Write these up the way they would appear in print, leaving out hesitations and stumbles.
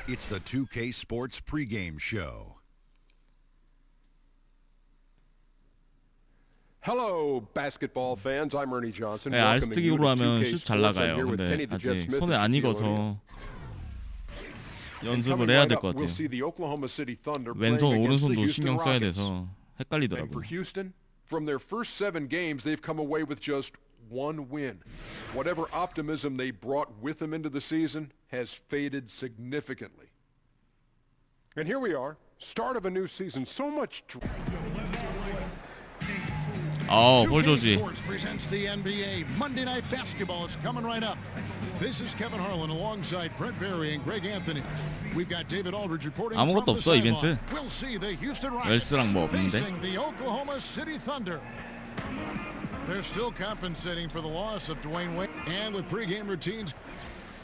It's the 2K Sports pregame show. Hello, basketball fans. I'm Ernie Johnson. 네, 알스틱으로 하면 슛 잘 나가요. 근데 아직 손에 안 익어서 연습을 해야 될 것 같아요. 왼손 오른손도 신경 써야 돼서 헷갈리더라고요. From their first 7 games, they've come away with just 1 win. Whatever optimism they brought with them into the season has faded significantly. And here we are, start of a new season. So much. 볼 조지. presents the NBA Monday Night Basketball. It's coming right up. This is Kevin Harlan alongside Brent Barry and Greg Anthony. We've got David Aldridge reporting from 아무것도 the 없어 이벤트. sideline. We'll see the Houston Rockets 웰스랑 뭐 없는데. facing the Oklahoma City Thunder. They're still compensating for the loss of Dwayne Wade and with pregame routines.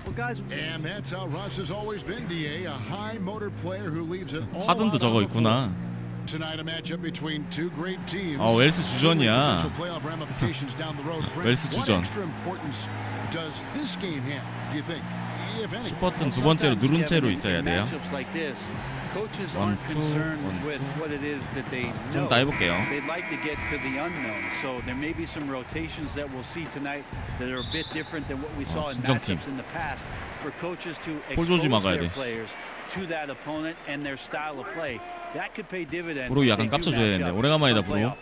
Well, guys, and that's how Russ has always been. Da, a high motor player who leaves it all 하든도 out 저거 on the floor. 있구나. Tonight a matchup between two great teams. 웰스 주전이야. Potential playoff ramifications down the road. 웰스 What 주전. extra importance does this game have? Do you think? If any. 버튼 두 번째로 누른 채로 있어야 돼요. coaches One, aren't two, concerned one, with what it is that they 좀 know. 더 해볼게요. They'd like to get to the unknown. So there may be some rotations that we'll see tonight that are a bit different than what we saw in 진정팀. matchups in the past. For coaches to 볼 조지 expose 막아야 their 돼. players to that opponent and their style of play, that could pay dividends. 브로 약간 깝쳐줘야겠네. 오래간만이다 브로.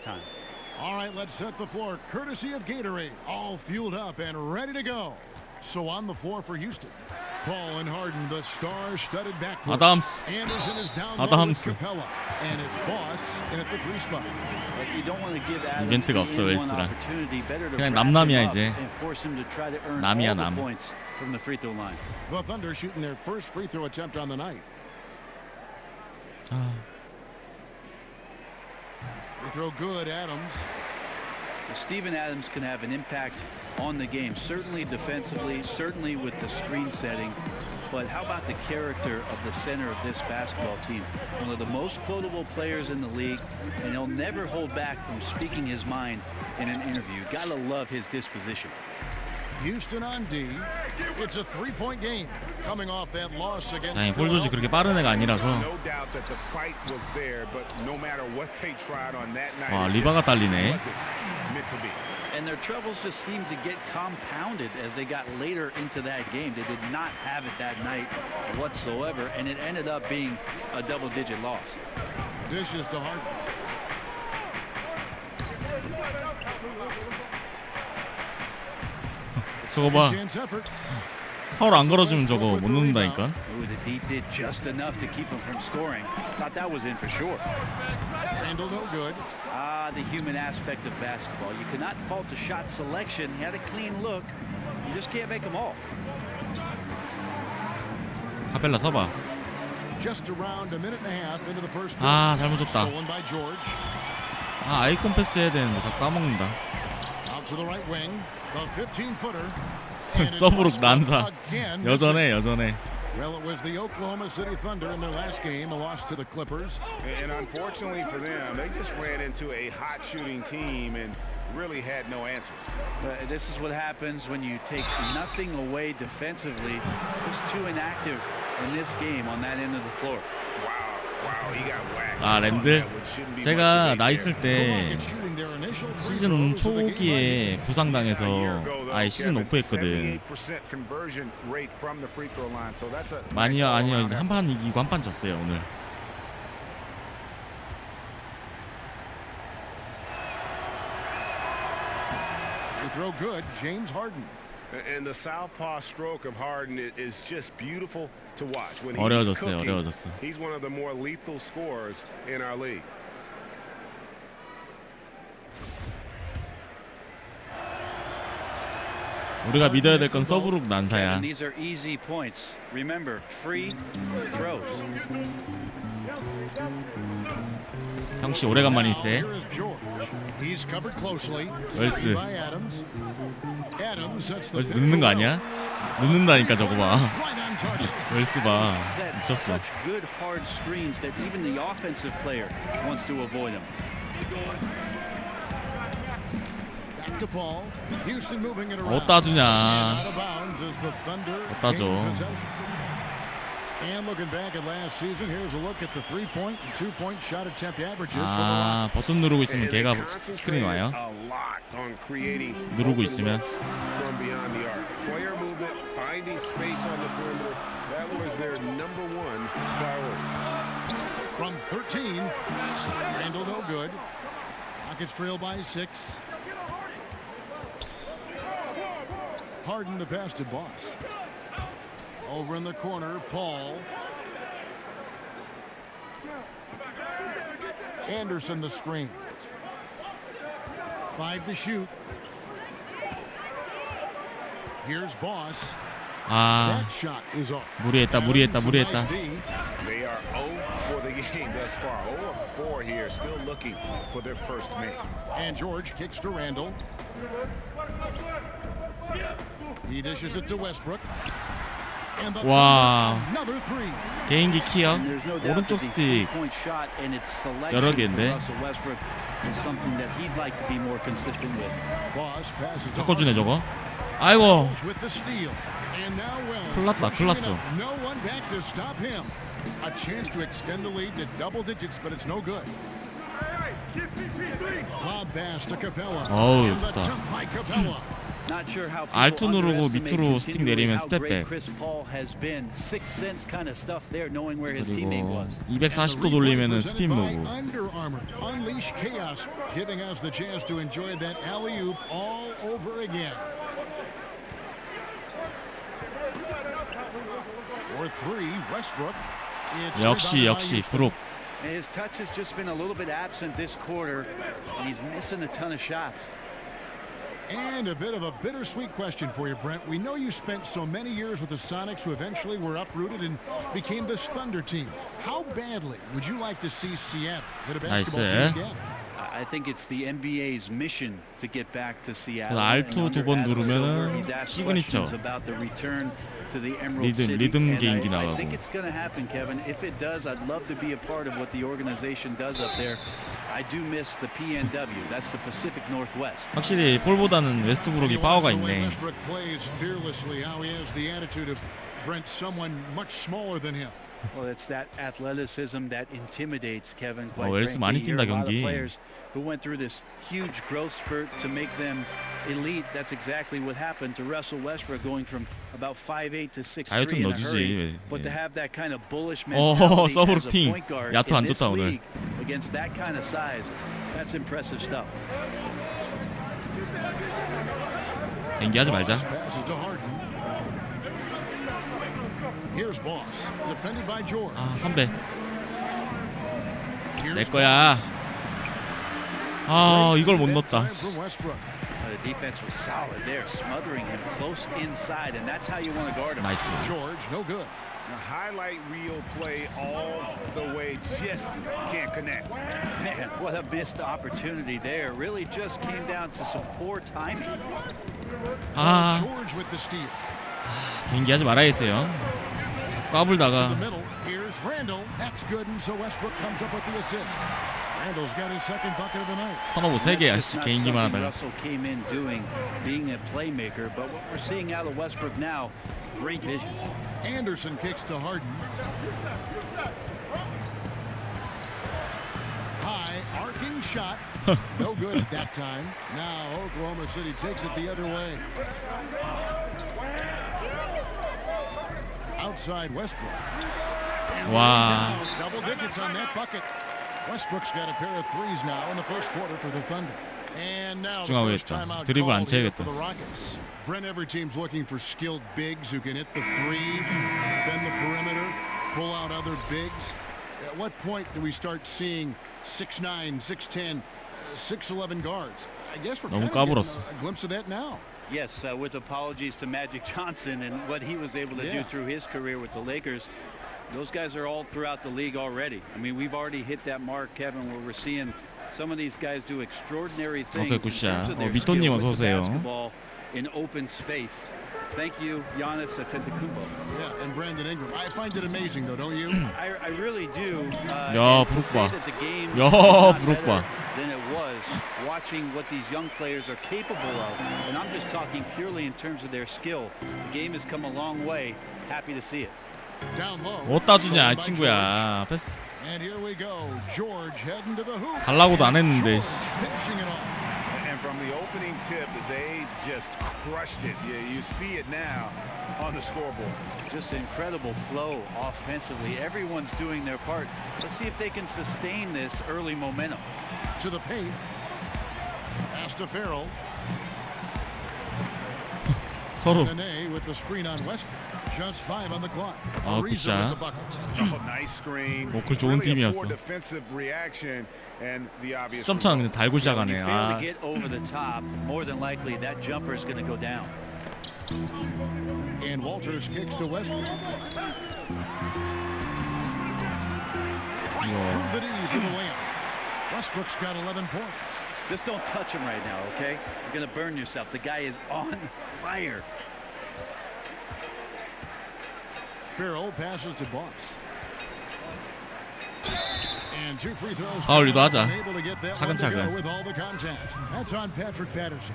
All right, let's set the floor. Courtesy of Gatorade, all fueled up and ready to go. So on the floor for Houston, Paul and Harden, the star-studded backcourt. 아담스. Anderson is down low 아담스. with Capella, and it's Boss in at the 3 spot. 이벤트가 없어 웰스랑. 그냥 남남이야 이제. 남이야 남. The Thunder shooting their first free throw attempt on the night. Free throw good, Adams. Steven Adams can have an impact on the game, certainly defensively, certainly with the screen setting, but how about the character of the center of this basketball team? One of the most quotable players in the league, and he'll never hold back from speaking his mind in an interview. Gotta love his disposition. Houston on D. It's a 3-point game coming off that loss against 아니 볼 조지 그렇게 빠른 애가 아니라서. 와 리바가 딸리네. And their troubles just seemed to get compounded as they got later into that game. They did not have it that night whatsoever, and it ended up being a double-digit loss. Dishes to Harden. 저거 봐. 파울 안 걸어주면 저거 못 넣는다니까. Ooh, the D did just enough to keep him from scoring. Thought that was in for sure. Randall no good. The human aspect of basketball. You cannot fault the shot selection. He had a clean look. You just can't make them all. 카펠라 서봐. Just around a minute and a half into the first 아 잘못 줬다. stolen by George. 아 아이콘 패스 해야 되는데 자꾸 까먹는다. Out to the right wing. The 15-footer. 서브룩 난사. 여전해. Well, it was the Oklahoma City Thunder in their last game, a loss to the Clippers. And unfortunately for them, they just ran into a hot shooting team and really had no answers. This is what happens when you take nothing away defensively. Just too inactive in this game on that end of the floor. 아 랜들 제가 나 있을 때 시즌 초기에 부상당해서 아예 시즌 오프했거든. 아니요 한 판 이기고 한 판 졌어요 오늘. Throw good, James Harden. And the southpaw stroke of Harden is just beautiful to watch. When 어려워졌어. he's one of the more lethal scorers in our league. 우리가 믿어야 될 건 서브룩 난사야. And these are easy points. Remember, free throws. 형씨 오래간만이세. 웰스. 웰스 눕는 거 아니야? 눕는다니까 저거 봐. 웰스 봐. 미쳤어. 어디다 주냐. 어디다 줘. And looking back at last season, here's a look at the 3-point and 2-point shot attempt averages for the 아, Rockets. 버튼 누르고 있으면 걔가 스크린이 와요. 누르고 있으면. From beyond the arc, player movement, finding space on the perimeter. That was their number one priority. From 13, Randall no good. Rockets trail by 6. Harden the pass to Boss. Over in the corner, Paul. Anderson the screen. 5 to shoot. Here's Boss. 아, That shot is off. 무리했다. They are 0 for the game thus far. 0 of 4 here, still looking for their first make. And George kicks to Randall. He dishes it to Westbrook. And the 와, another 3. 개인기 키요. There's no doubt 오른쪽 that the 스틱 three-point shot and its selection 여러 for 개인데. Russell Westbrook is something that he'd like to be more consistent with. Boss passes to 바꿔주네 저거. 아이고, with the steal. And now Wells. 큰일 났어. No one back to stop him. A chance to extend the lead to double digits, but it's no good. Lob pass to Capella. 어우, And the 좋다. dunk by Capella. Not sure how R2 누르고 underestimate 밑으로 스틱 continually 내리면 how 스텝 great 백. Chris Paul has been. Sixth sense kind of stuff there, knowing where his teammate 그리고 was. 240도 돌리면은 스핀 무브. Under Armour. Unleash chaos, giving us the chance to enjoy that alley-oop all over again. For 3, Westbrook. It's 역시 브룩. His touch has just been a little bit absent this quarter, and he's missing a ton of shots. And a bit of a bittersweet question for you, Brent. We know you spent so many years with the Sonics who eventually were uprooted and became this Thunder team. How badly would you like to see Seattle get a basketball team again? I think it's the NBA's mission to get back to Seattle. R2 두 번 누르면은 시그니처. About the return to the Emerald City. 리듬 And 개인기 I 나가고. think it's going to happen, Kevin. If it does, I'd love to be a part of what the organization does up there. I do miss the PNW. That's the Pacific Northwest. 확실히 폴보다는 웨스트브룩이 파워가 있네. Westbrook plays fearlessly. How he has the attitude of Brent, someone much smaller than him. Well, it's that athleticism that intimidates, Kevin. Quite 웰스 많이 frankly, 뛴다, a lot of 경기. players who went through this huge growth spurt to make them elite. That's exactly what happened to Russell Westbrook, going from about 5'8" to 6'3" 자유 좀 in a 넣어주지. hurry. But 예. to have that kind of bullish mentality 서브 as a 루팅. point guard 야투 안 in this 줬다, 오늘. league against that kind of size, that's impressive stuff. 경기하지 말자. Passes to Harden. Here's Boss, defended by George. 아, 선배. Here's 내 거야. Boss. 아, 이걸 못 That 넣었다. time from Westbrook. The defense was solid there, smothering him close inside, and that's how you want to guard him. 나이스. George, no good. A highlight reel play all the way, just can't connect. Man, what a missed opportunity there. Really just came down to some poor timing. 아, George with the steal. 경기하지 말아야겠어요. To 까불다가 the middle. Here's Randall. That's good, and so Westbrook comes up with the assist. Randall's got his second bucket of the night. 턴오버 3개야. That's not 개인기만 something 하다가. Russell came in doing, being a playmaker, but what we're seeing out of Westbrook now, great vision. Anderson kicks to Harden. High arcing shot. No good at that time. Now Oklahoma City takes it the other way. Outside Westbrook. And 와. double digits on that bucket. Westbrook's got a pair of threes now in the first quarter for the Thunder. And now the first 집중하겠다. timeout 드리블 안 called here 쳐야겠다. for the Rockets. Brent, every team's looking for skilled bigs who can hit the three, defend the perimeter, pull out other bigs. At what point do we start seeing 6'9", 6'10", 6'11" guards? I guess we're 너무 kind of 까불었어. getting a glimpse of that now. Yes, with apologies to Magic Johnson and what he was able to do through his career with the Lakers. Those guys are all throughout the league already. I mean, we've already hit that mark, Kevin, where we're seeing some of these guys do extraordinary things in terms of their skill 미토님 with 어서 the 오세요. basketball in open space. Thank you, Giannis Antetokounmpo. Yeah, and Brandon Ingram. I find it amazing, though, don't you? I really do. 야, and to 브룩 say 봐. that the game 야, is not 브룩 better 봐. than it was, watching what these young players are capable of, and I'm just talking purely in terms of their skill. The game has come a long way. Happy to see it. Down low. 못 따주냐 친구야. 패스 And here we go. George heading to the hoop. 달라고도 안 했는데. Finishing it off. And from the opening tip, they just crushed it. Yeah, you see it now on the scoreboard. Just incredible flow offensively. Everyone's doing their part. Let's see if they can sustain this early momentum. To the paint. Pass to Farrell. 서로. Nene with the screen on Westbrook. Just 5 on the clock. 아, Ariza 굿샷. with the bucket. Oh, nice screen. 그 좋은 Really a 팀이었어. poor defensive reaction and the obvious 점차는 근데 달고 When 시작하네. you fail to 아, get over the top, more than likely that jumper is going to go down. And Walters kicks to Westbrook. 이거 Through the D for the layup. Westbrook's got 11 points. Just don't touch him right now, okay? You're going to burn yourself. The guy is on fire. Farrell passes to Boss. And 2 free throws. 파울리도 하자. Unable to get that one to go 차근차근. with all the contact. That's on Patrick Patterson.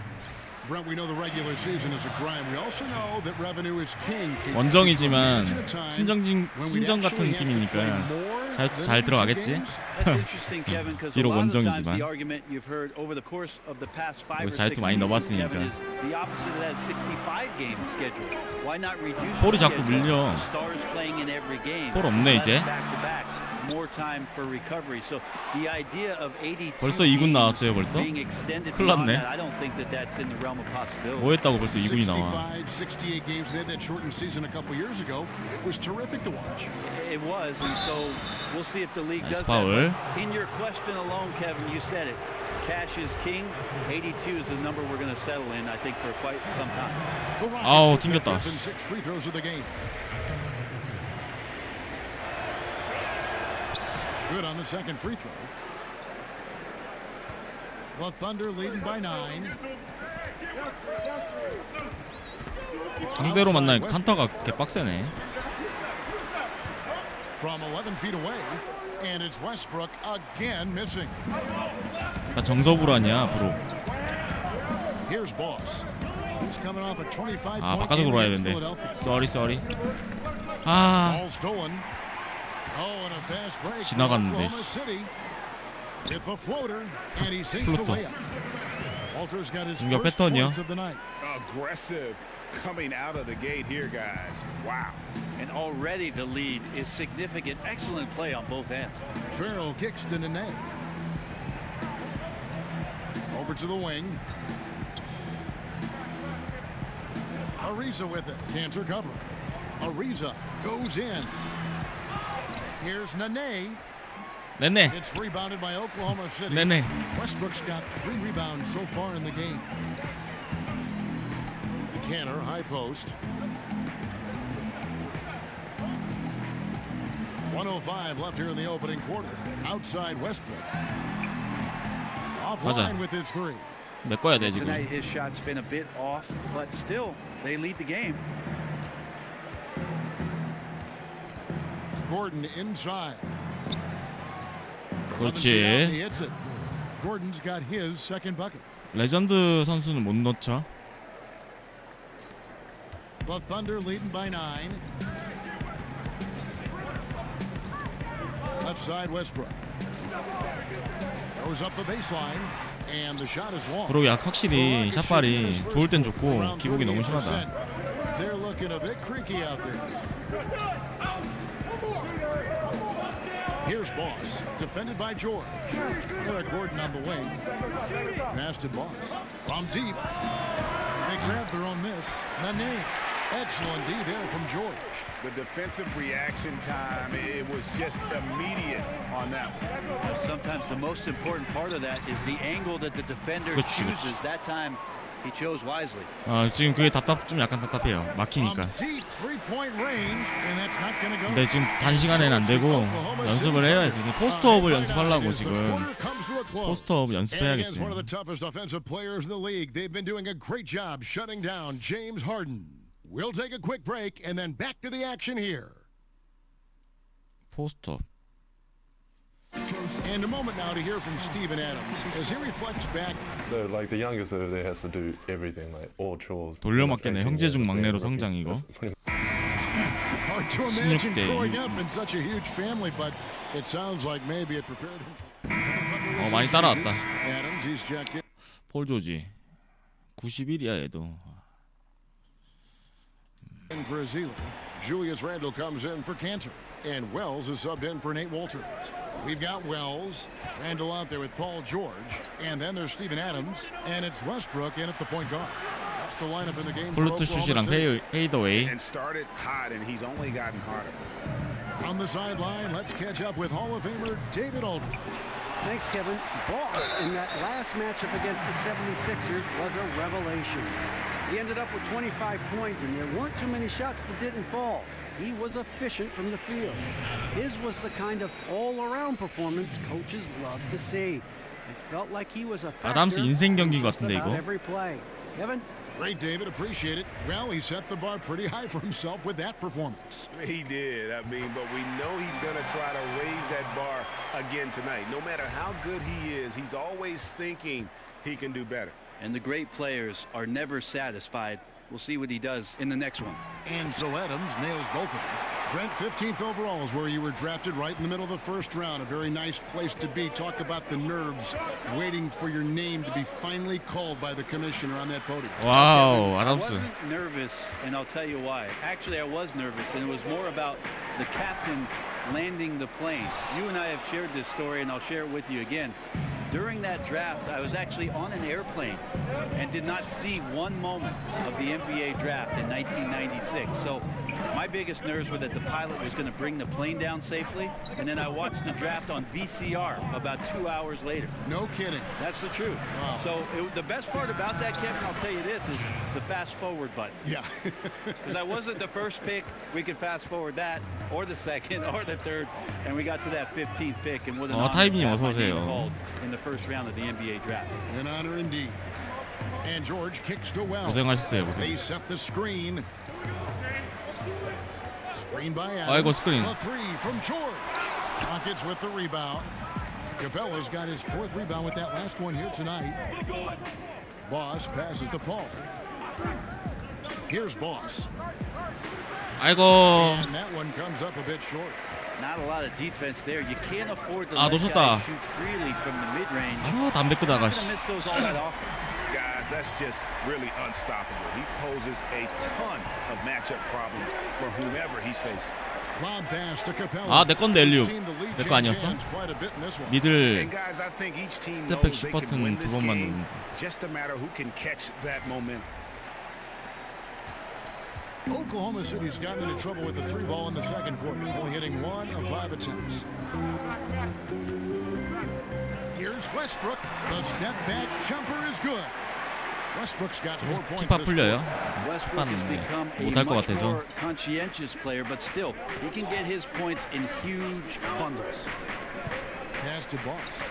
Brent, we know the regular season is a grind. We also know that revenue is king. 원정이지만 친정 같은 팀이니까 잘 들어가겠지. That's interesting, Kevin, because a 비록 lot of times 원정이지만. the argument you've heard over the course of the past 5 or 6 자유투 많이 seasons, 넣어봤으니까. Kevin, is the opposite of that 65 game schedule. Why not reduce 볼이 the 자꾸 schedule? 밀려. Stars playing in every game. 볼 없네, 이제. Back-to-backs, more time for recovery. So the idea of 82 벌써 2군 나왔어요, 벌써? being extended 큰일 beyond 났네. that, I don't think that that's in the realm of possibility. 뭐 했다고 벌써 2군이 나와. 65, 68 games. They had that shortened season a couple years ago. It was terrific to watch. It was, and so we'll see if the league Nice does foul. that. In your question alone, Kevin, you said it. Cash is king. 82 is the number we're going to settle in, I think, for quite some time. The Rockets 아우, hit their 튕겼다. fifth and 6 free throws of the game. Good on the second free throw. The Thunder leading by 9. 상대로 만나니까 칸타가 개빡세네. From 11 feet away, and it's Westbrook again missing. 나 정석으로 하냐 앞으로. Here's Boss. He's coming off a 25 아 point 바깥으로 game 돌아야 against 되는데. Philadelphia. 쏘리. 아 Ball stolen. Oh, and a fast break. 지나갔는데. Oklahoma City. Hit the floater, and he sinks the 플로터. layup. Walters got his 공격 first 패턴이요. points of the night. aggressive coming out of the gate here, guys. Wow. And already the lead is significant. Excellent play on both ends. Farrell kicks to Nene. Over to the wing. Ariza with it. Can't recover. Ariza goes in. Here's Nene. 네네. It's rebounded by Oklahoma City. 네네. Westbrook's got 3 rebounds so far in the game. Canner, high post. 1:05 left here in the opening quarter. Outside Westbrook. Offline with his 3. 메꿔야 돼 지금. Tonight his shot's been a bit off, but still they lead the game. Gordon inside. 그렇지. He hits it. Gordon's got his second bucket. 레전드 선수는 못 넣죠. The Thunder leading by 9. Left side Westbrook. Goes up the baseline. And the shot is long. 브록이 확실히 샷발이 좋을 땐 좋고 기복이 너무 심하다. They're looking a bit creaky out there. Here's Boss, defended by George. Eric Gordon on the wing. Pass to Boss. From deep. They grab their own miss. Nene. Excellent D there from George. The defensive reaction time, it was just immediate on that one. Sometimes the most important part of that is the angle that the defender 그렇지, chooses. 그렇지. That time he chose wisely. 지금 그게 좀 약간 답답해요. 막히니까. From deep three-point range, and that's not gonna go. 근데 지금 단시간에는 안 되고 연습을 해야지. 포스트업을 연습하려고 지금. 포스트업 And against 연습해야겠어요. one of the toughest offensive players in the league, they've been doing a great job shutting down James Harden. We'll take a quick break and then back to the action here. 포스트업. And a moment now to hear from Steven Adams as he reflects back. So like the youngest over there has to do everything, like all chores. 돌려막기네. 형제 중 막내로 성장 이거. Pretty much Hard to imagine 16대 growing up in such a huge family, but it sounds like maybe it prepared him. 많이 따라왔다. Adams, he's checked in. 폴 조지 91이야 얘도. In for Azili. Julius Randle comes in for Cantor. And Wells is subbed in for Nate Walters. We've got Wells, Randle out there with Paul George, and then there's Steven Adams, and it's Westbrook in at the point guard. That's the lineup in the game for 플루트 슛이랑 Oklahoma City. 페이더웨이. And started hot, and he's only gotten harder. On the sideline, let's catch up with Hall of Famer David Aldridge. Thanks, Kevin. Boss in that last matchup against the 76ers was a revelation. He ended up with 25 points, and there weren't too many shots that didn't fall. He was efficient from the field. His was the kind of all-around performance coaches love to see. It felt like he was a 아담스 인생 경기 just 같은데 about 이거. every play. Kevin? Great, David. Appreciate it. Well, he set the bar pretty high for himself with that performance. He did. I mean, but we know he's going to try to raise that bar again tonight. No matter how good he is, he's always thinking he can do better. And the great players are never satisfied. We'll see what he does in the next one. And so Adams nails both of them. Brent, 15th overall is where you were drafted, right in the middle of the first round. A very nice place to be. Talk about the nerves waiting for your name to be finally called by the commissioner on that podium. 와우, I 아담스. wasn't nervous, and I'll tell you why. Actually, I was nervous, and it was more about the captain landing the plane. You and I have shared this story, and I'll share it with you again. During that draft, I was actually on an airplane and did not see one moment of the NBA draft in 1996. So my biggest nerves were that the pilot was going to bring the plane down safely, and then I watched the draft on VCR about 2 hours later. No kidding. That's the truth. Wow. So the best part about that, Kevin, I'll tell you this, is the fast forward button. Yeah. Because I wasn't the first pick, we could fast forward that, or the second, or the third, and we got to that 15th pick, and what an honor to 타이밍 have 어서 my name 오세요. called in the first round of the NBA draft. An honor indeed. And George kicks to Wells. 고생하셨어요, They 고생. set the screen. Screen by Adams. 아이고, 스크린. A three from George. Rockets with the rebound. Capella's got his fourth rebound with that last one here tonight. Boss passes to Paul. Here's Boss. 아이고. And that one comes up a bit short. Not a lot of defense there. You can't afford to 아, let 놓쳤다. guys shoot freely from the mid-range. 아, 담배 끄다가. You're gonna miss those all that often. Guys, that's just really unstoppable. He poses a ton of matchup problems for whomever he's facing. Lob pass to Capella. 아, 내 건데 엘리웁. Seen the lead 내 거 change 아니었어? hands quite a bit in this one. 미들 And guys, I think each team 스텝백 knows they can win 10버튼 this 두 번만 game. 누르면. Just a matter who can catch that momentum. Oklahoma City's gotten into trouble with the three ball in the second quarter, only hitting 1 of 5 attempts. Here's Westbrook. The step back jumper is good. Westbrook's got 4 points. 키파 풀려요? Westbrook has become a 못할 것 much 같아서. more conscientious player, but still, he can get his points in huge bundles. Pass to Boss.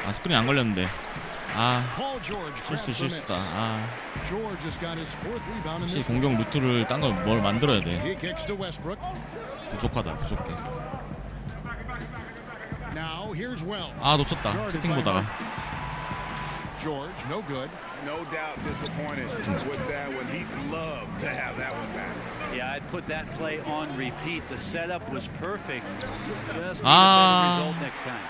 아, 스크린 안 걸렸는데. 아, Paul George grabs the 실수다. miss. 아, George has got his 4th rebound in 혹시 this one. 공격 루트를 딴 걸 뭘 만들어야 돼. He kicks to Westbrook. 부족하다, 부족해. Now here's Wells. 아, 놓쳤다. 채팅 보다가. George, no good. No doubt disappointed with that one. He'd love to have that one back. Yeah, I'd put that play on repeat. The setup was perfect. Just need a Ah. better result next time.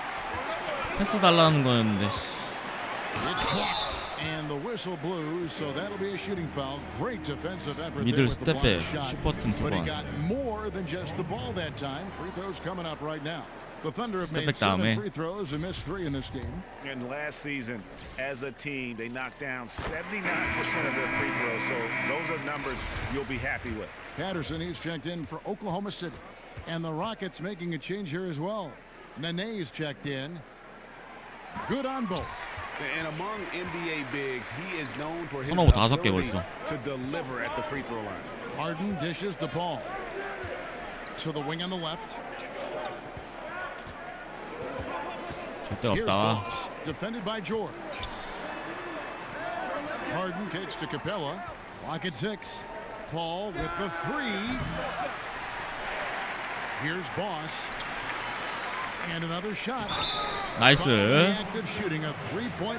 패스 달라는 거였는데. It's clocked. And the whistle blows, so that'll be a shooting foul. Great defensive effort there 미들 with the 스텝백 block shot. 슈퍼튼 두 But he 번. got more than just the ball that time. Free throws coming up right now. The Thunder have made 스텝백 7 다음에. free throws and missed 3 in this game. And last season, as a team, they knocked down 79% of their free throws. So those are numbers you'll be happy with. Patterson, he's checked in for Oklahoma City. And the Rockets making a change here as well. Nene's checked in. Good on both. And among NBA bigs, he is known for his 턴오버 5개 ability 벌써. to deliver at the free throw line. Harden dishes the ball to the wing on the left. 절대 Here's 없다. Boss, defended by George. Harden kicks to Capella. Clock at 6. Paul with the 3. Here's Boss. 나이스.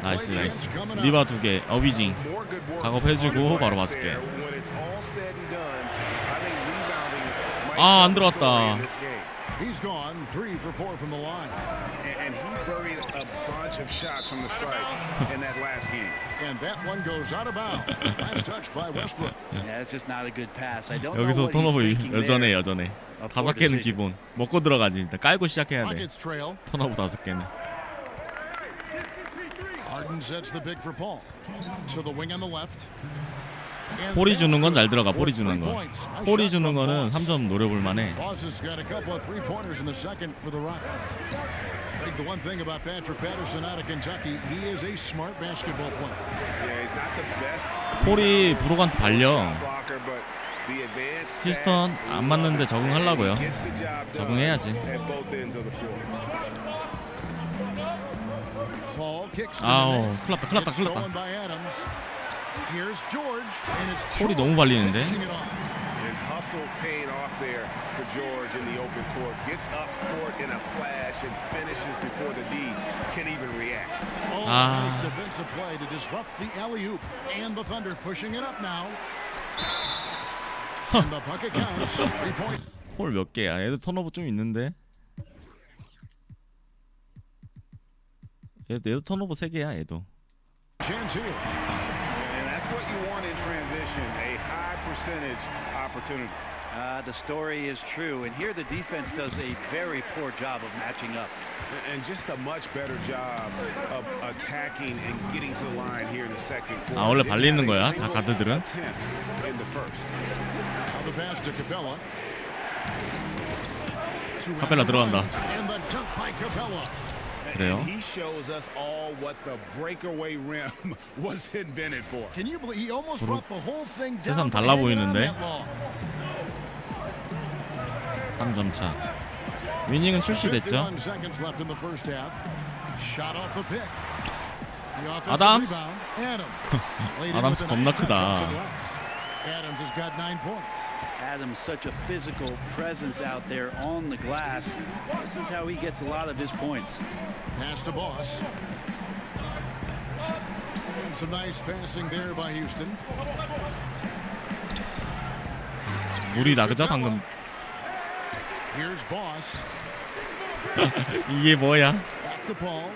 나이스 나이스. 리바 2개 어비징 작업해주고 바로 바스켓. 아, 안 들어왔다. He's gone 3 for 4 from the line. And he buried a bunch of shots from the stripe in that last game. And that one goes out of bounds. Last touch by Westbrook. Yeah, it's just not a good pass. I don't know 여기서 what he's 턴오버 thinking there. 여전해. 5개는 기본. 먹고 들어가지. 일단 깔고 시작해야 돼. Rockets trail. 턴오버 5개는. Harden sets the pick for Paul. To the wing on the left. 볼이 주는 건 잘 들어가. 볼이 주는 거. 볼이 주는 거는 3점 노려볼 만해. Boss has got a couple of three-pointers in the second for the Rockets. I think the one thing about Patrick Patterson out of Kentucky, he is a smart basketball player. Yeah, he's not the best. 볼이 브로간트 발려. blocker, but the advanced 휴스턴 안 맞는데 적응하려고요. gets the job done 적응해야지. at both ends of the floor. Paul kicks to 아우, the 큰일 났다. It's stolen by Adams. Here's George, and it's 볼이 George 너무 발리는데. finishing it off. And hustle paying off there for George in the open court. Gets up court in a flash and finishes before the D can even react. Oh, nice defensive play to disrupt the alley-oop. And the Thunder pushing it up now. And the bucket counts. 3-point. 볼 몇 개야? 얘도 턴오버 좀 있는데. 얘도 턴오버 3개야, 얘도. Chance here. And that's what you want in transition, a high percentage opportunity. The story is true, and here the defense does a very poor job of matching up. And just a much better job of attacking and getting to the line here in the second quarter. 아, 원래 발리는 거야? 다 가드들은? In the first. Now the pass to Capella. 카펠라 들어간다. And the dunk by Capella. 그래요? And he shows us all what the breakaway rim was invented for. Can you believe he almost brought the whole thing down? 세상 달라 보이는데. 3점 차. 위닝은 출시됐죠. 아담스. 아담스 겁나 크다. Adams has got 9 points. Adams, such a physical presence out there on the glass. This is how he gets a lot of his points. Pass to Boss. And some nice passing there by Houston. 물이다 그죠 방금. Here's Boss. 이게 뭐야? Back to Paul.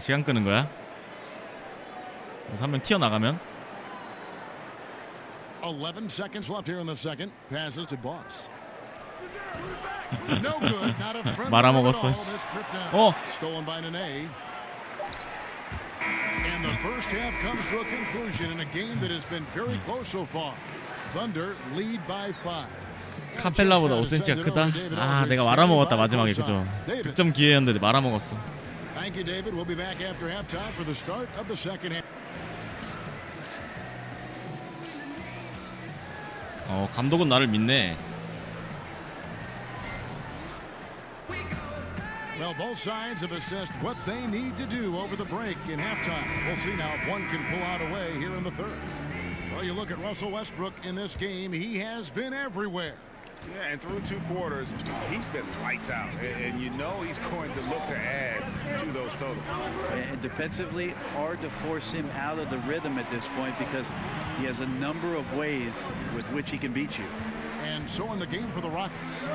시간 끄는 거야? 그래서 한 명 튀어나가면 11 seconds left here in the second. Passes to Boss. No good. Not a friend. 말아먹었어. Stolen by Nene. And the first half comes to a conclusion in a game that has been very close so far. Thunder lead by 5. 카펠라보다 5cm가 크다? 아, 내가 말아먹었다 마지막에 그죠? 득점 기회였는데 말아먹었어. Thank you, David. We'll be back after halftime for the start of the second half. 감독은 나를 믿네. Well, both sides have assessed what they need to do over the break in halftime. We'll see now if one can pull out a way here in the third. Well, you look at Russell Westbrook in this game, he has been everywhere. Yeah, and through 2 quarters, he's been lights out. And you know he's going to look to add to those totals. And defensively, hard to force him out of the rhythm at this point because he has a number of ways with which he can beat you. And so in the game for the Rockets,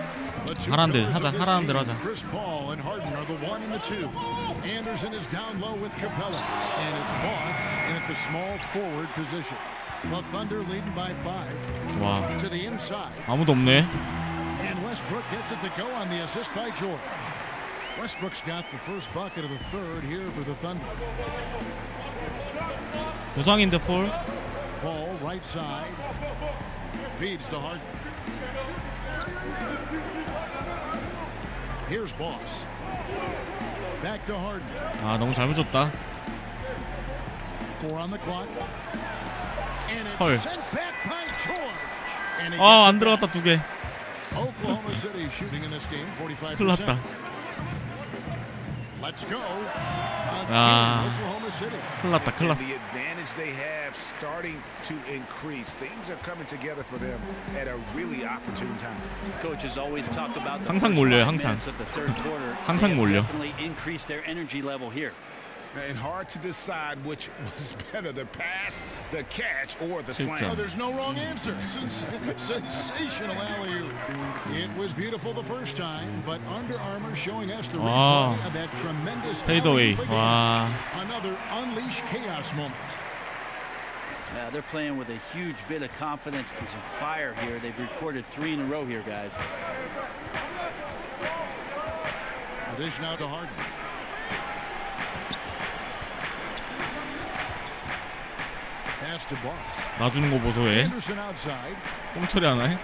the two 하라는 데 pillars 하자, of this 하라는 대로 team, 하자. Chris Paul and Harden are the 1 and the 2. Anderson is down low with Capella, and it's Boss in at the small forward position. The Thunder leading by 5. 와, To the inside. 아무도 없네. And Westbrook gets it to go on the assist by George. Westbrook's got the first bucket of the third here for the Thunder. 부상인데 폴. Paul right side. Feeds to Harden. Here's Boss. Back to Harden. 아, 너무 잘못 줬다. 4 on the clock. And 헐. it's sent back by George. And it 아, gets 안 it 들어갔다 back. 2개. Oklahoma City shooting in this game 45%. 큰일 났다. Let's go. 아, Oklahoma City. 큰일 났다, 큰일 났어. The advantage they have starting to increase. Things are coming together for them at a really opportune time. Coaches always talk about the 항상 first 몰려요, 5 항상. minutes of the third quarter. 항상 They 몰려. definitely increased their energy level here. And hard to decide which was better, the pass, the catch, or the 진짜. slam. Oh, there's no wrong answer. Sensational alley-oop. It was beautiful the first time, but Under Armour showing us the 와. replay of that tremendous 페이더웨이. alley-oop again. 와. Another unleash chaos moment. They're playing with a huge bit of confidence and some fire here. They've recorded 3 in a row here, guys. Dish now to Harden. Pass to Boss. 놔주는 거 보소 왜? Anderson outside. 꽁처리 하나 해?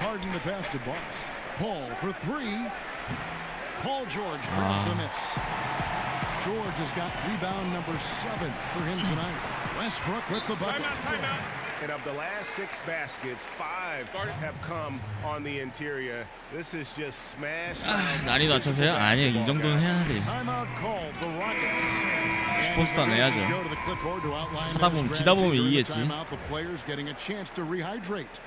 Harden the pass to Boss. Paul for 3. Paul George grabs the miss. George has got rebound number 7 for him tonight. Westbrook with the bucket. And of the last 6 baskets, 5 have come on the interior. This is just smash. 난이 낮춰서요? 아니, 이 정도는 해야 돼. Timeout called the Rockets. 슈퍼스타 내야죠. 하다 보면 지다 보면 이기겠지. The players getting a chance to rehydrate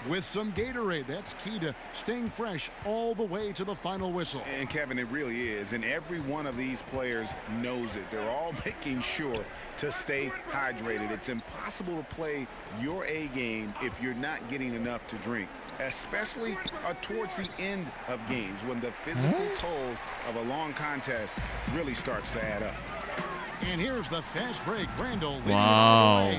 with some Gatorade. That's key to staying fresh all the way to the final whistle. And Kevin, it really is. And every one of these players knows it. They're all making sure to stay hydrated. It's impossible to play your A game if you're not getting enough to drink, especially towards the end of games when the physical toll of a long contest really starts to add up. And here's the fast break. Randall. Wow.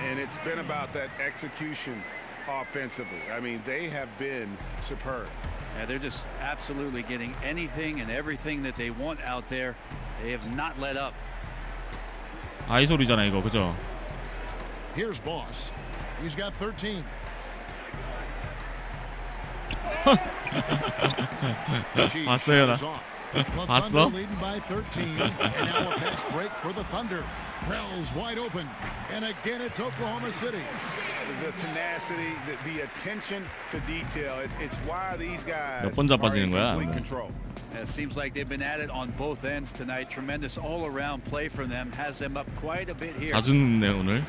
And it's been about that execution offensively. I mean, they have been superb. Yeah, they're just absolutely getting anything and everything that they want out there. They have not let up. 아이솔이잖아 이거, 그죠? Here's Boss. He's got 13. 봤어요, 나. 봤어? Leading by 13. And now a fast break for the Thunder. Wells wide open. And again, it's Oklahoma City. The tenacity, the attention to detail. It's why these guys 몇 번 자빠지는 거야? complete control. It seems like they've been at it on both ends tonight. Tremendous all-around play from them. Has them up quite a bit here. 자주 늦네 오늘.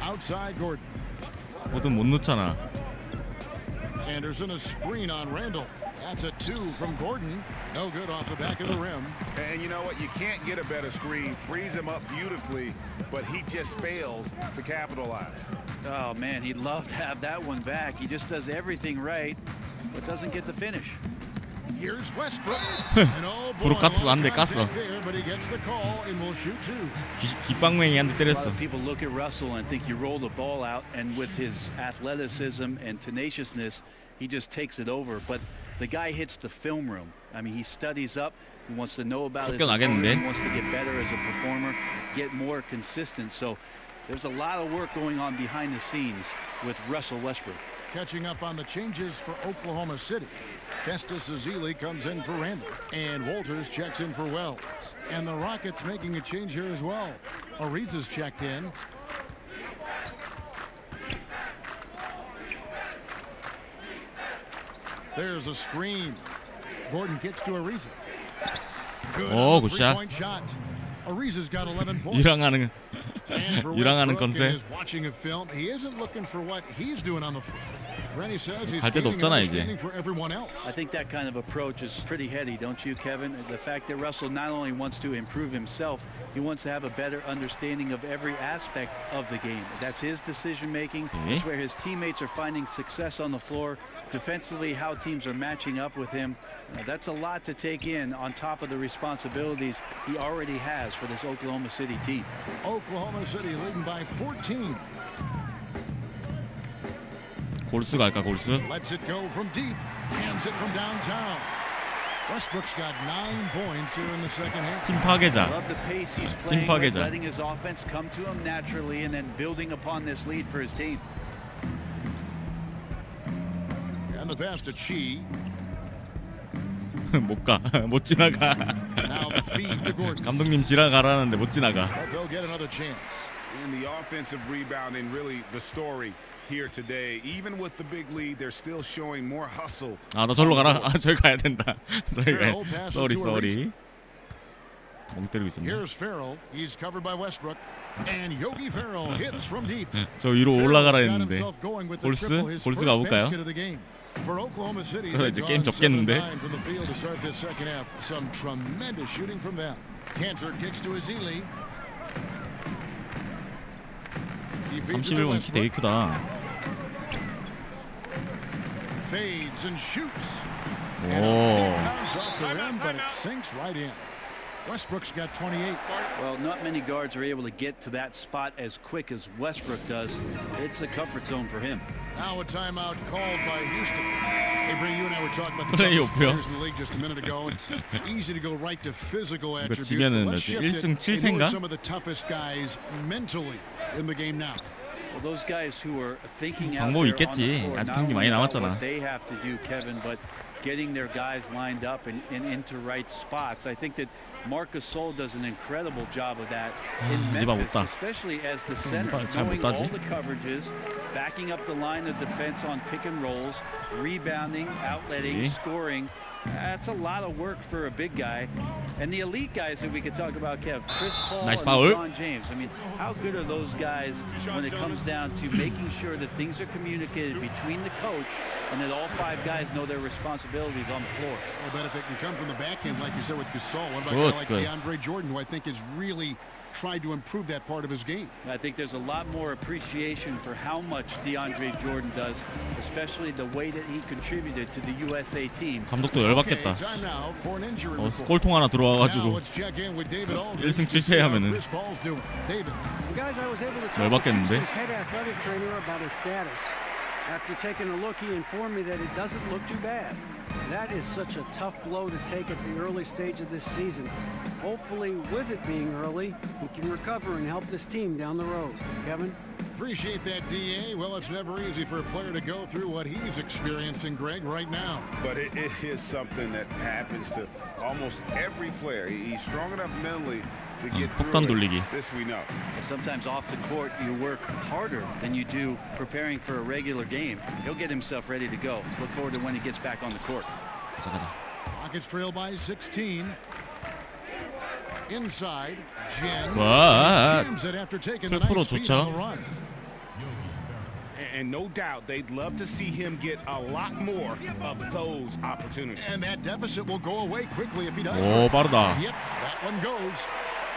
Outside Gordon. 뭐든 못 넣잖아. Anderson a screen on Randall. That's a 2 from Gordon. No good off the back of the rim. And you know what? You can't get a better screen. Frees him up beautifully, but he just fails to capitalize. Oh, man, he'd love to have that one back. He just does everything right, but doesn't get the finish. Here's Westbrook. 브룩 카트 한 대 깠어. But he gets the call and will shoot 2. 깃방맹이 한 대 A lot 때렸어. of people look at Russell and think you roll the ball out, and with his athleticism and tenaciousness, he just takes it over. But the guy hits the film room. I mean, he studies up. He wants to know about his opponent. He wants to get better as a performer, get more consistent. So there's a lot of work going on behind the scenes with Russell Westbrook. Catching up on the changes for Oklahoma City. Festus Ezeli comes in for Randall. And Walters checks in for Wells. And the Rockets making a change here as well. Ariza's checked in. There's a screen. Gordon gets to Ariza. Good 오, 굿샷. three-point shot. Ariza's got 11 points. 유랑하는 And for 유랑하는 Westbrook, 컨셉. in his watching of film, he isn't looking for what he's doing on the floor. Rennie says he's 갈 데도 gaining 없잖아, 이제. understanding for everyone else. I think that kind of approach is pretty heady, don't you, Kevin? The fact that Russell not only wants to improve himself, he wants to have a better understanding of every aspect of the game. That's his decision-making. It's where his teammates are finding success on the floor. Defensively, how teams are matching up with him. That's a lot to take in on top of the responsibilities he already has for this Oklahoma City team. Oklahoma City leading by 14. 골스 갈까 골스? Lets it go from deep. Hands it from downtown. Westbrook's got 9 points here in the second half. 팀 파괴자. Love the pace he's 팀 playing, 파괴자. letting his offense come to him naturally and then building upon this lead for his team. And the pass to Chi. 못 가. 못 지나가. Now the feed to Gordon. 감독님 지나가라는데 못 지나가. But they'll get another chance. In the offensive rebounding, really the story here today. Even with the big lead, they're still showing more hustle. 아, 너 절로 가라. 아, 저기 가야 된다. 저기 가. 쏘리. 멍 때리고 있었네. Here's Farrell. He's covered by Westbrook. And Yogi Farrell hits from deep. 저 위로 올라가라 했는데. 볼스 가볼까요? 그래서 이제 게임 접겠는데. Some tremendous shooting from them. Cantor kicks to Azili. 31번 키 되게 크다. Fades and shoots. 오. But it sinks right in. Westbrook's got 28. Well, not many guards are able to get to that spot as quick as Westbrook does. It's a comfort zone for him. Now a timeout called by Houston. Hey, Bree, you and I were talking about the toughest players in the league just a minute ago. It's easy to go right to physical attributes. But let's shift it into some of the toughest guys mentally in the game now. Well, those guys who are thinking out 방법이 there on the 있겠지. floor, 아직 not 경기 많이 only about 남았잖아. what they have to do, Kevin, but getting their guys lined up and into right spots. I think that Marcus Sol does an incredible job of that in Memphis, especially as the center, knowing all the coverages, backing up the line of defense on pick and rolls, rebounding, outletting, scoring. That's a lot of work for a big guy. And the elite guys that we could talk about, Kev, Chris Paul and LeBron James. I mean, how good are those guys when it comes down to making sure that things are communicated between the coach and that all five guys know their responsibilities on the floor? I bet if it can come from the back end, like you said with Gasol, what about a guy like DeAndre Jordan, who I think has really tried to improve that part of his game? I think there's a lot more appreciation for how much DeAndre Jordan does, especially the way that he contributed to the USA team. 감독도 열받겠다. 골통 하나 들어와가지고 1승 7패하면은 열받겠는데. After taking a look, he informed me that it doesn't look too bad. That is such a tough blow to take at the early stage of this season. Hopefully, with it being early, he can recover and help this team down the road. Kevin? Appreciate that, D.A. Well, it's never easy for a player to go through what he's experiencing, Greg, right now. But it is something that happens to almost every player. He's strong enough mentally to get through it. This we know. Sometimes off the court, you work harder than you do preparing for a regular game. He'll get himself ready to go. Look forward to when he gets back on the court. Rockets trail by 16. Inside, Jen jams it after taking the nice speed on the run. And no doubt they'd love to see him get a lot more of those opportunities. And that deficit will go away quickly if he does. 오, 빠르다. Yep, that one goes.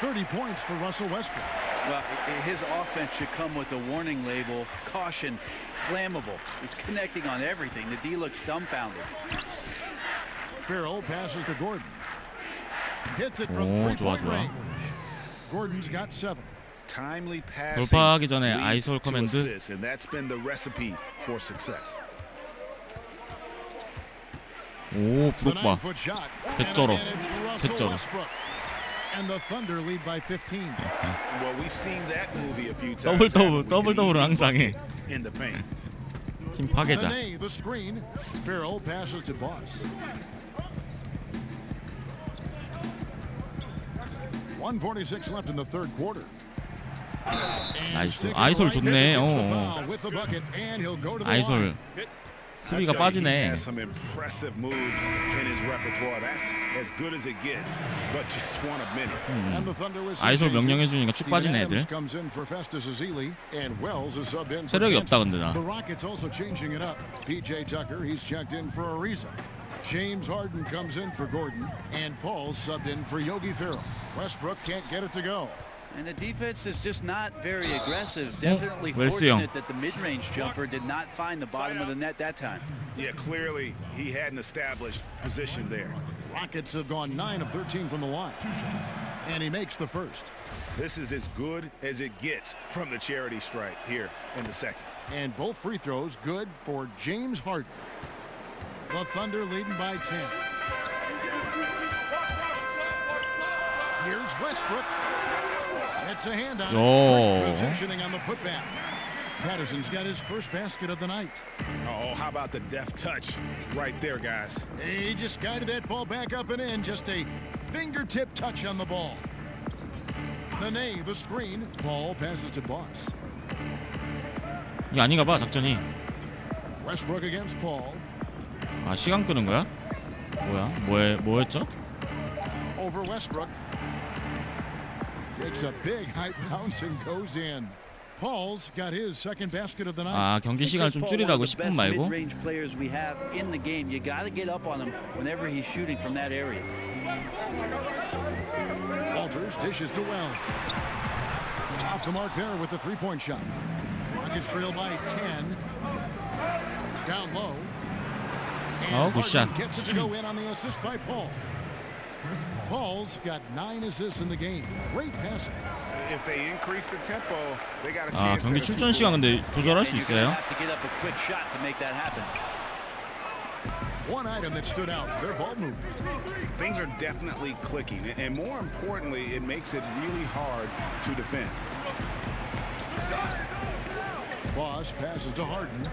30 points for Russell Westbrook. Well, his offense should come with a warning label, caution, flammable. He's connecting on everything. The D looks dumbfounded. Farrell passes to Gordon. Hits it from three-point range. Gordon's got 7. Timely passing 돌파하기 전에 아이솔 커맨드. And that's been the recipe for success. 오, 브룩 봐. 개쩔어. 개쩔어. And the Thunder lead by 15. Well, we've seen that movie a few times. 더블은 항상 해. In the paint. 팀 파괴자. The screen. Farrell passes to Boss. 1:46 left in the third quarter. 나이스. 아이솔 좋네. 아이솔 수비가 빠지네. Some impressive moves in his repertoire. That's as good as it gets, but just one of many. 아이솔 명령해 주니까 쭉 빠지네 애들. 체력이 없다 근데 나. The Rockets also changing it up. PJ Tucker, he's checked in for Ariza. James Harden comes in for Gordon, and Paul subbed in for Yogi Ferrell. Westbrook can't get it to go. And the defense is just not very aggressive. Definitely fortunate that the mid-range jumper did not find the bottom of the net that time. Yeah, clearly he had an established position there. Rockets have gone 9 of 13 from the line. And he makes the first. This is as good as it gets from the charity stripe here in the second. And both free throws good for James Harden. The Thunder leading by 10. Here's Westbrook. It's a handout. Positioning on the putback. Patterson's got his first basket of the night. Oh, how about the deft touch right there, guys? He just guided that ball back up and in. Just a fingertip touch on the ball. Nene, the screen. Paul passes to Boss. 이게 아닌가 봐 작전이. Westbrook against Paul. 아 시간 끄는 거야? 뭐야? 뭐였죠? Over Westbrook. Takes a big high bounce and goes in. Paul's got his second basket of the night. 아 경기 시간을 좀 줄이라고 10분 말고. Mid-range players we have in the game. You got to get up on him whenever he's shooting from that area. Walters dishes to Wells. Off the mark there with the three-point shot. Rockets trail by 10. Down low. Oh, good shot. Gets it to go in on the assist by Paul. Paul's got 9 assists in the game. Great passing. If they increase the tempo, they got a 아 chance. 경기 출전 시간 근데 조절할 수 있어요? Have to get up a quick shot to make that happen. One item that stood out, their ball movement. Things are definitely clicking, and more importantly, it makes it really hard to defend. Boss passes to Harden.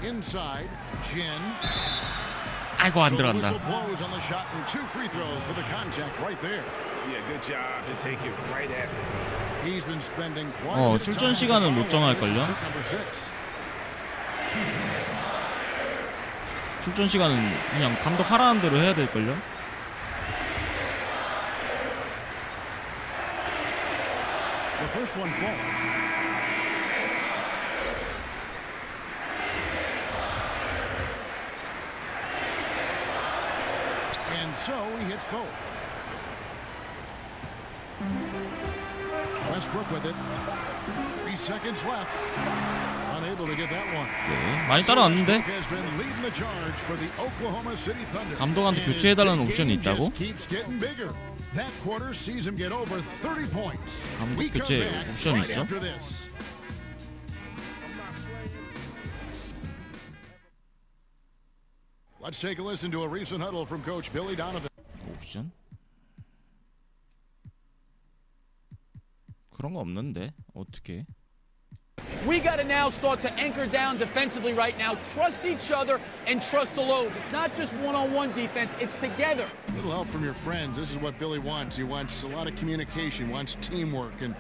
Inside, Jin. 아이고 안 So the 들어간다. whistle blows on the shot and 2 free throws for the contact right there. Yeah, good job to take it right at them. He's been spending quite a bit of 출전 time 시간은 못 정할걸요? This is trick number 6. 출전 시간은 그냥 감독 하라는 대로 해야 될걸요? The first one falls. And so he hits both. Westbrook with it. 3 seconds left. Unable to get that one. 네, 많이 따라왔는데 Has been leading the charge for the Oklahoma City Thunder. 감독한테 And 교체해달라는 his 옵션이 game 있다고? just keeps getting bigger. That quarter sees him get over 30 points. 감독 We come 교체 back 옵션이 right 있어? after this. Let's take a listen to a recent huddle from Coach Billy Donovan. 옵션? 그런 거 없는데 어떻게? We got to now start to anchor down defensively right now. Trust each other and trust the loads. It's not just one-on-one defense, it's together. A little help from your friends. This is what Billy wants. He wants a lot of communication, wants teamwork. And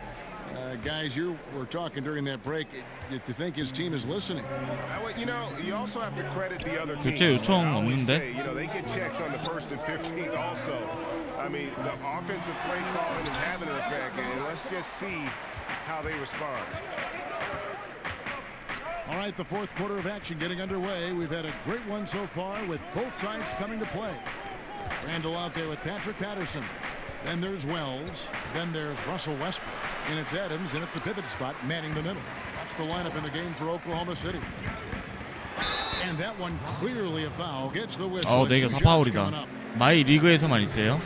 guys, you were talking during that break. You think his team is listening? You know, you also have to credit the other team. 교체 요청 I always 없는데? say, you know, they get checks on the 1st and 15th also. I mean, the offensive play calling is having an effect, and let's just see how they respond. All right, the fourth quarter of action getting underway. We've had a great one so far with both sides coming to play. Randall out there with Patrick Patterson. Then there's Wells. Then there's Russell Westbrook. And it's Adams in at the pivot spot, manning the middle. That's the lineup in the game for Oklahoma City. And that one clearly a foul. Gets the whistle. 네 개 4파울이다. 마이 리그에서만 있어요.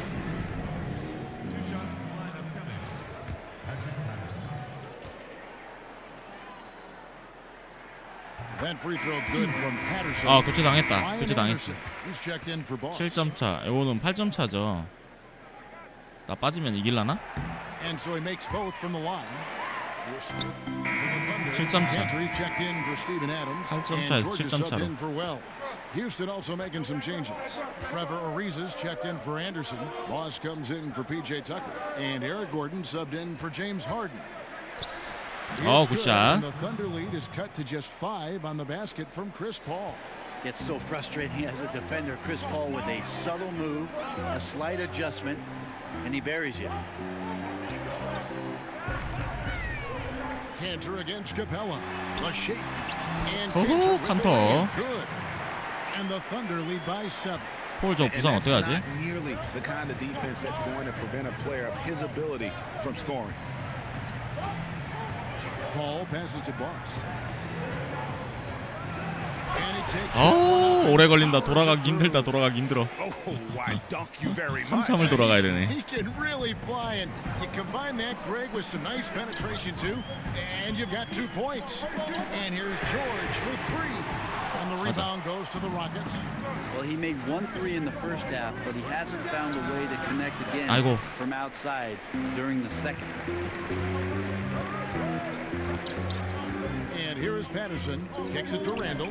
That free throw good from Patterson. 아 교체 당했다. 교체 당했어. He's checked in for Boss. 7점 차. 이거는 8점 차죠. 나 빠지면 이길라나? And so he makes both from the line. 7점 차. Gentry checked in for Steven Adams. 8점 And 차에서 Georgia 7점 subbed 차로. in for Wells. Houston also making some changes. Trevor Ariza's checked in for Anderson. Boss comes in for PJ Tucker. And Eric Gordon subbed in for James Harden. 어 It's good, 굿샷. and the Thunder lead is cut to just 5 on the basket from Chris Paul. Gets so frustrating as a defender. Chris Paul with a subtle move, a slight adjustment, and he buries you. Cantor against Capella. The shake. And 어허, Cantor with 칸터. the lay. Good. And the Thunder lead by 7. 폴 저 부상 어떻게 하지? Not nearly the kind of defense that's going to prevent a player of his ability from scoring. Paul passes to Boss. And he takes 오래 걸린다. 돌아가기 힘들다. 돌아가기 힘들어. Oh, why dunk you very much. 한참을 돌아가야 되네. He can really fly, and you combine that, Greg, with some nice penetration too, and you've got 2 points. And here's George for 3, and the rebound goes to the Rockets. Well, he made 1 3 in the first half, but he hasn't found a way to connect again 아이고. from outside during the second. And here is Patterson, kicks it to Randall,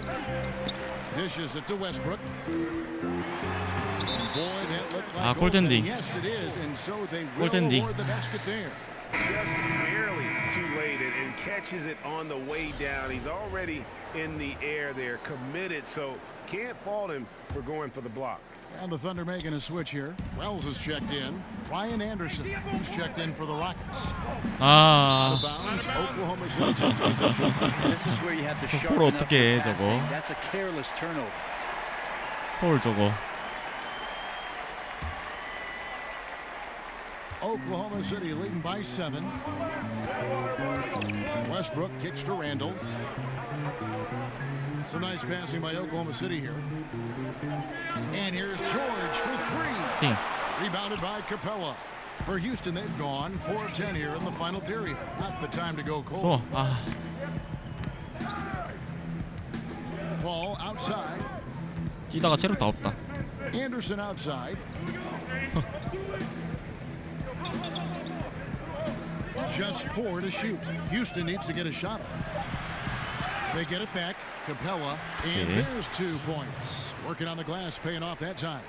dishes it to Westbrook. And boy, that looked like 골텐디. yes, it is, and so they will 골텐디. award the basket there. Just barely too late and catches it on the way down. He's already in the air there, committed, so can't fault him for going for the block. And the Thunder making a switch here. Wells is checked in. Ryan Anderson, who's checked in for the Rockets. 아, Out of bounds, Oklahoma City takes possession. This is where you have to sharpen 볼 up 어떻게 your 해, 저거. passing. That's a careless turnover. 볼 저거. Oklahoma City leading by 7. Westbrook kicks to Randall. Some nice passing by Oklahoma City here. And here's George for 3. 팅. Rebounded by Capella. For Houston, they've gone 4 of 10 here in the final period. Not the time to go cold. 좋아. 아, Paul outside. 뛰다가 체력 다 없다. Anderson outside. Just 4 to shoot. Houston needs to get a shot off. They get it back. Capella, and Okay. there's 2 points. Working on the glass, paying off that time.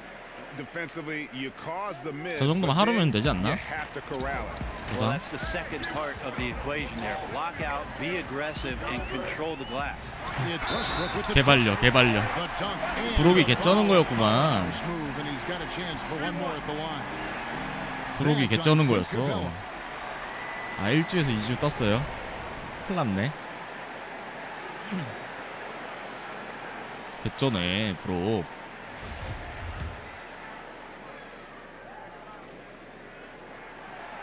Defensively, you cause the miss. 저 정도만 but 하루면 then 되지 않나? You have to corral it. Well, that's the second part of the equation there. Block out, be aggressive, and control the glass. It's Westbrook with the 개발려, 개발려. the dunk. And 브록이 the 개쩌는 ball. 거였구만. Smooth, and he's got a chance for one more at the line. 브록이 That's 개쩌는 on 거였어. Capella. 아, 1주에서 2주 떴어요. 큰일 났네. 개쩌네, 브록.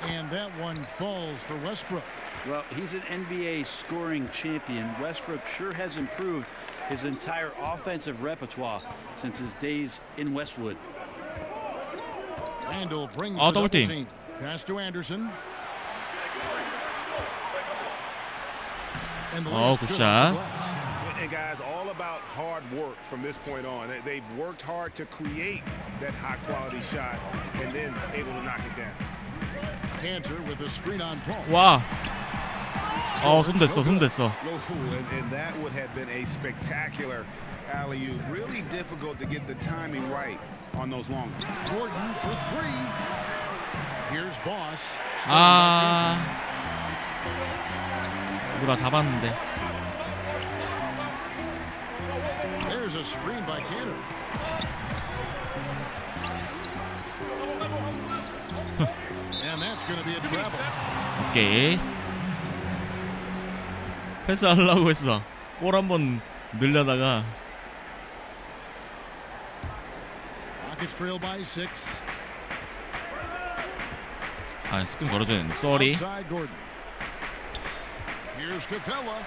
And that one falls for Westbrook. Well, he's an NBA scoring champion. Westbrook sure has improved his entire offensive repertoire since his days in Westwood. Randall brings Oh, the double double team. team. Pass to Anderson. And the Oh, layup's good good shot. off the glass. And guys, all about hard work from this point on. They've worked hard to create that high-quality shot and then able to knock it down. Cantor with a screen on Paul. 와. 손 댔어, 손 댔어. And that would have been a spectacular alley-oop. Really difficult to get the timing right on those long ones. Gordon for 3. Here's Boss. 아, 누가 잡았는데. There's a screen by Cantor. And that's going to be a travel. 오케이. 패스하려고 했어. 볼 한번 늘려다가. Rockets trail by 6. 아, 스크린 걸어줘야 되는데. 쏘리. Outside Gordon. Here's Capella.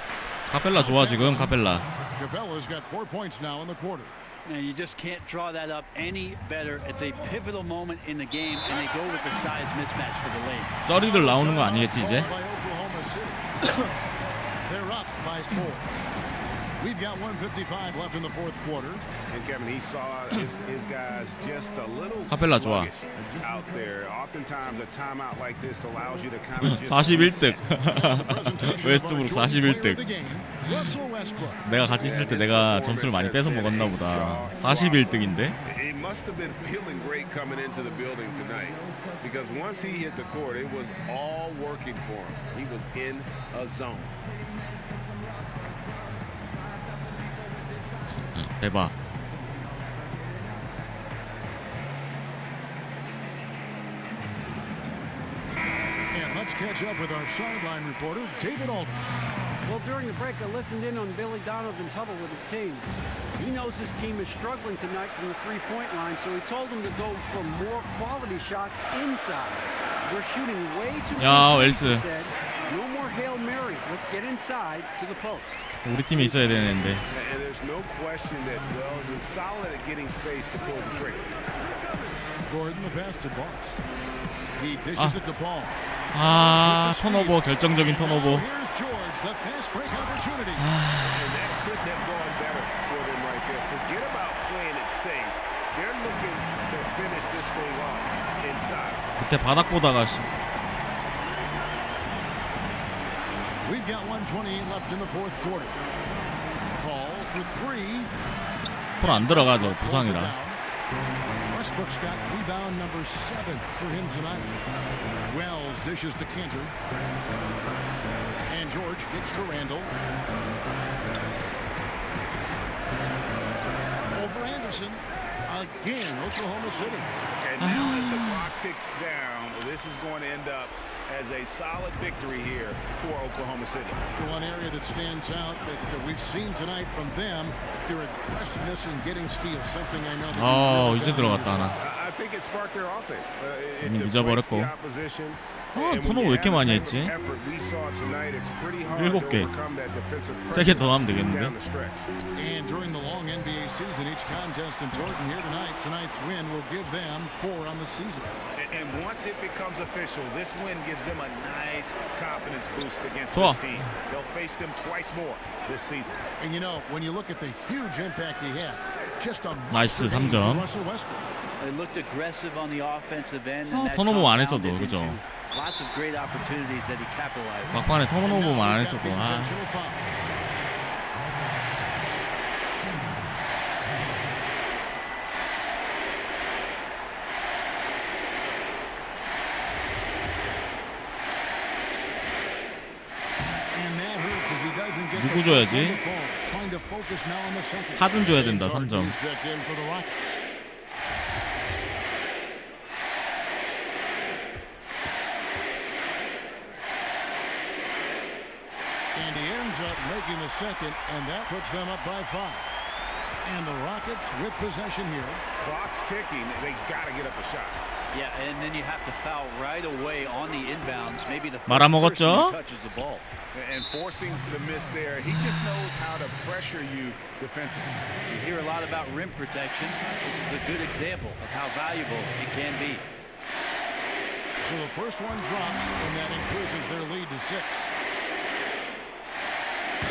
카펠라 좋아 지금, 카펠라. Capella's got 4 points now in the quarter. Now, you just can't draw that up any better. It's a pivotal moment in the game, and they go with the size mismatch for the lane. 쩌리들 나오는 거 아니겠지 이제? By Oklahoma City. They're up by 4. We've got 1:55 left in the fourth quarter. And Kevin, he saw his guys just a little 카펠라 좋아. sluggish out there. Oftentimes a timeout like this allows you to kind of just 41득. Westbrook 웨스트브룩 41득. Russell Westbrook. 내가 같이 있을 때 내가 점수를 많이 뺏어 먹었나 보다. 41득인데? He must have been feeling great coming into the building tonight because once he hit the court, it was all working for him. He was in a zone. 대박. And let's catch up with our sideline reporter, David Aldridge. Well, during the break, I listened in on Billy Donovan's huddle with his team. He knows his team is struggling tonight from the three-point line, so he told them to go for more quality shots inside. We're shooting way too 야, many, 웰스. he said. No more Hail Marys. Let's get inside to the post. 우리 팀에 있어야 되는데. And there's no question that Wells is solid at getting space to pull the trigger. Gordon, the pass to Boss. He dishes it to Paul. 아, 턴오버, 결정적인 턴오버. Here's George, the fast break opportunity. And that couldn't have gone better for them right there. Forget about playing it safe. They're looking to finish this thing off in style. 그때 바닥 보다가 We've got 1:28 left in the fourth quarter. Paul for 3. 볼 안 들어가죠, 부상이라. Westbrook's got rebound number 7 for him tonight. Wells dishes to Cantor. George gets to Randall. Over Anderson. Again, Oklahoma City. And now as the clock ticks down, this is going to end up as a solid victory here for Oklahoma City. One area that stands out that we've seen tonight from them, their aggressiveness in getting steals, something I know. 어, 이제 들어갔다 하나. I think it sparked their offense. 이미 늦어버렸고. 턴오버 왜 이렇게 많이 했지? 7개. 세개 더 하면 되겠는데? And during the long NBA season, each contest important here tonight. Tonight's win will give them 4 on the season. And once it becomes official, this win gives them a nice confidence boost against 좋아. this team. They'll face them twice more this season. And you know, when you look at the huge impact he had, just a 나이스 3점. They looked aggressive on the offensive end. And that 턴오버 안 했어도 compounded 그죠? into lots of great opportunities that he capitalized. 막판에 턴오버만 안 했어도 아. 누구 줘야지? 하든 줘야 된다 3점. And he ends up making the second, and that puts them up by 5. And the Rockets with possession here. Clock's ticking. They got to get up a shot. Yeah, and then you have to foul right away on the inbounds. Maybe the first 말아먹었죠? person who touches the ball. And forcing the miss there, he just knows how to pressure you defensively. You hear a lot about rim protection. This is a good example of how valuable it can be. So the first one drops, and that increases their lead to 6.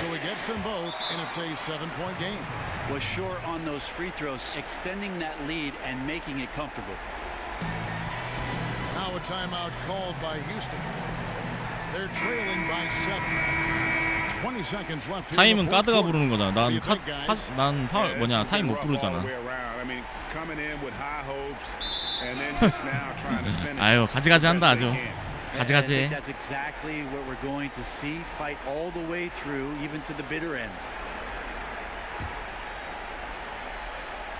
So he gets them both, and it's a 7-point game. Was short on those free throws, extending that lead and making it comfortable. Now a timeout called by Houston. They're trailing by 7. 20 seconds left. 타임은 가드가 부르는 거잖아. 난 파울 뭐냐 타임 못 부르잖아. 아유 가지가지 한다 아주. 가지가지. That's exactly what we're going to see. Fight all the way through, even to the bitter end.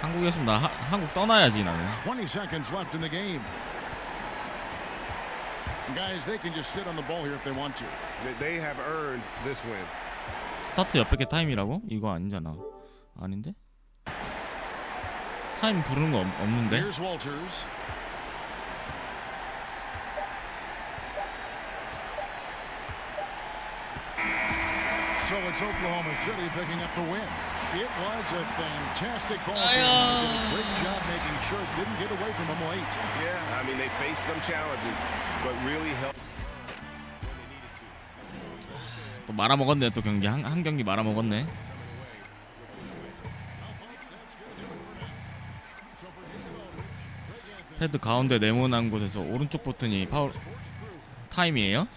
한국이었으면 나 한국 떠나야지 나는. 20 seconds left in the game. Guys, they can just sit on the ball here if they want to. They have earned this win. 스타트 옆에 게 타임이라고? 이거 아니잖아. 아닌데? 타임 부르는 거 없는데? Here's Walters. So it's Oklahoma City picking up the win. It was a fantastic ball game. They did a great job making sure it didn't get away from them late. Yeah, I mean, they faced some challenges, but really helped. 또 말아먹었네 또 경기 한 경기 말아먹었네. 패드 가운데 네모난 곳에서 오른쪽 버튼이 파울 타임이에요?